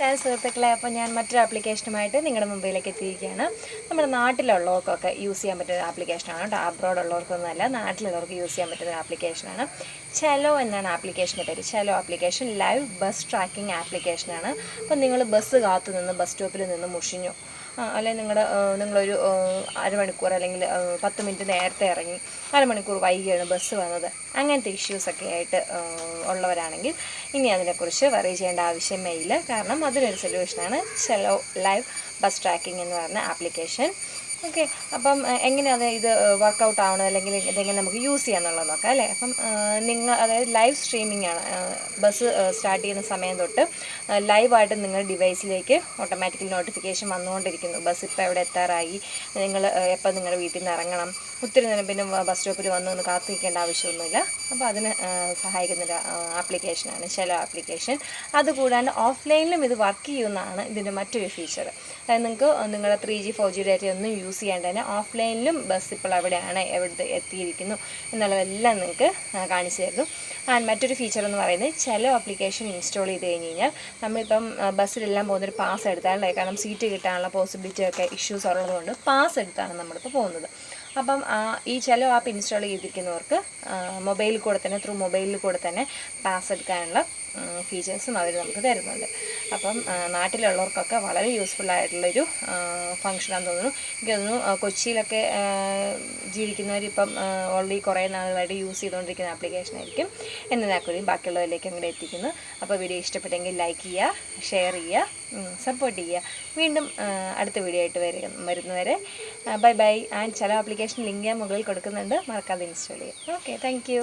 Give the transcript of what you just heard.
നമസ്കാരം സുഹൃത്തുക്കളെ. അപ്പോൾ ഞാൻ മറ്റൊരു ആപ്ലിക്കേഷനുമായിട്ട് നിങ്ങളുടെ മുമ്പിലേക്ക് എത്തിയിരിക്കുകയാണ്. നമ്മുടെ നാട്ടിലുള്ളവർക്കൊക്കെ യൂസ് ചെയ്യാൻ പറ്റുന്ന ആപ്ലിക്കേഷനാണ് കേട്ടോ. അബ്രോഡ് ഉള്ളവർക്കൊന്നുമല്ല, നാട്ടിലുള്ളവർക്ക് യൂസ് ചെയ്യാൻ പറ്റുന്ന ആപ്ലിക്കേഷനാണ്. ചെലോ എന്നാണ് ആപ്ലിക്കേഷൻ്റെ പേര്. ചെലോ ആപ്ലിക്കേഷൻ ലൈവ് ബസ് ട്രാക്കിംഗ് ആപ്ലിക്കേഷനാണ്. അപ്പോൾ നിങ്ങൾ ബസ് കാത്തു നിന്ന് ബസ് സ്റ്റോപ്പിൽ നിന്ന് മുഷിഞ്ഞു, അല്ലെങ്കിൽ നിങ്ങളൊരു അരമണിക്കൂർ അല്ലെങ്കിൽ 10 മിനിറ്റ് നേരത്തെ ഇറങ്ങി അരമണിക്കൂർ വൈകിയാണ് ബസ് വന്നത്, അങ്ങനത്തെ ഇഷ്യൂസൊക്കെ ആയിട്ട് ഉള്ളവരാണെങ്കിൽ ഇനി അതിനെക്കുറിച്ച് വറി ചെയ്യേണ്ട ആവശ്യമേ ഇല്ല. കാരണം അതിനൊരു സൊല്യൂഷനാണ് ചെലോ ലൈവ് ബസ് ട്രാക്കിംഗ് എന്ന് പറഞ്ഞ ആപ്ലിക്കേഷൻ. ഓക്കെ, അപ്പം എങ്ങനെയാണ് ഇത് വർക്കൗട്ട് ആവണം, അല്ലെങ്കിൽ ഇതെങ്ങനെ നമുക്ക് യൂസ് ചെയ്യാമെന്നുള്ളത് നോക്കാം അല്ലേ. അപ്പം അതായത് ലൈവ് സ്ട്രീമിംഗ് ആണ്. ബസ് സ്റ്റാർട്ട് ചെയ്യുന്ന സമയം തൊട്ട് ലൈവായിട്ട് നിങ്ങളുടെ ഡിവൈസിലേക്ക് ഓട്ടോമാറ്റിക്കലി നോട്ടിഫിക്കേഷൻ വന്നുകൊണ്ടിരിക്കുന്നു. ബസ് ഇപ്പോൾ എവിടെ എത്താറായി, നിങ്ങൾ എപ്പോൾ നിങ്ങളുടെ വീട്ടിൽ നിന്ന് ഇറങ്ങണം, ഒത്തിരി നേരം പിന്നെ ബസ് സ്റ്റോപ്പിൽ വന്ന് കാത്തിരിക്കേണ്ട ആവശ്യമൊന്നുമില്ല. അപ്പോൾ അതിന് സഹായിക്കുന്നൊരു ആപ്ലിക്കേഷനാണ് ചെലോ ആപ്ലിക്കേഷൻ. അതുകൂടാണ്ട് ഓഫ്ലൈനിലും ഇത് വർക്ക് ചെയ്യുന്നതാണ് ഇതിൻ്റെ മറ്റൊരു ഫീച്ചർ. അതായത് നിങ്ങൾക്ക് നിങ്ങളുടെ 3G 4G ഡാറ്റ ഒന്നും യൂസ് ചെയ്യാണ്ട് തന്നെ ഓഫ്ലൈനിലും ബസ് ഇപ്പോൾ എവിടെയാണ്, എവിടെ എത്തിയിരിക്കുന്നു എന്നുള്ളതെല്ലാം നിങ്ങൾക്ക് കാണിച്ചു തരുന്നു. മറ്റൊരു ഫീച്ചർ എന്ന് പറയുന്നത് ചെലോ ആപ്ലിക്കേഷൻ ഇൻസ്റ്റാൾ ചെയ്ത് കഴിഞ്ഞ് കഴിഞ്ഞാൽ നമ്മളിപ്പം ബസ്സിലെല്ലാം പോകുന്നൊരു പാസ് എടുത്താലേ, കാരണം സീറ്റ് കിട്ടാനുള്ള പോസിബിലിറ്റി ഒക്കെ ഇഷ്യൂസ് ഉള്ളതുകൊണ്ട് പാസ് എടുത്താണ് നമ്മളിപ്പോൾ പോകുന്നത്. അപ്പം ഈ ചെലോ ആപ്പ് ഇൻസ്റ്റാൾ ചെയ്തിരിക്കുന്നവർക്ക് മൊബൈലിൽ കൂടെ തന്നെ പാസ് എടുക്കാനുള്ള ഫീച്ചേഴ്സും അവർ നമുക്ക് തരുന്നുണ്ട്. അപ്പം നാട്ടിലുള്ളവർക്കൊക്കെ വളരെ യൂസ്ഫുള്ളായിട്ടുള്ളൊരു ഫങ്ഷനാണെന്ന് തോന്നുന്നു. എനിക്ക് തോന്നുന്നു കൊച്ചിയിലൊക്കെ ജീവിക്കുന്നവരിപ്പം ഓൾറെഡി കുറേ നാളുകളായിട്ട് യൂസ് ചെയ്തുകൊണ്ടിരിക്കുന്ന ആപ്ലിക്കേഷനായിരിക്കും. എന്നതിനാൽ കൂടി ബാക്കിയുള്ളവരിലേക്ക് അങ്ങോട്ട് എത്തിക്കുന്നു. അപ്പോൾ വീഡിയോ ഇഷ്ടപ്പെട്ടെങ്കിൽ ലൈക്ക് ചെയ്യുക, ഷെയർ ചെയ്യുക, സപ്പോർട്ട് ചെയ്യുക. വീണ്ടും അടുത്ത വീഡിയോ ആയിട്ട് വരുന്നവരെ ബൈ ബൈ. ചെലോ ആപ്ലിക്കേഷൻ ലിങ്ക് ഞാൻ മുകളിൽ കൊടുക്കുന്നുണ്ട്, മറക്കാതെ ഇൻസ്റ്റാൾ ചെയ്യുക. Okay, thank you.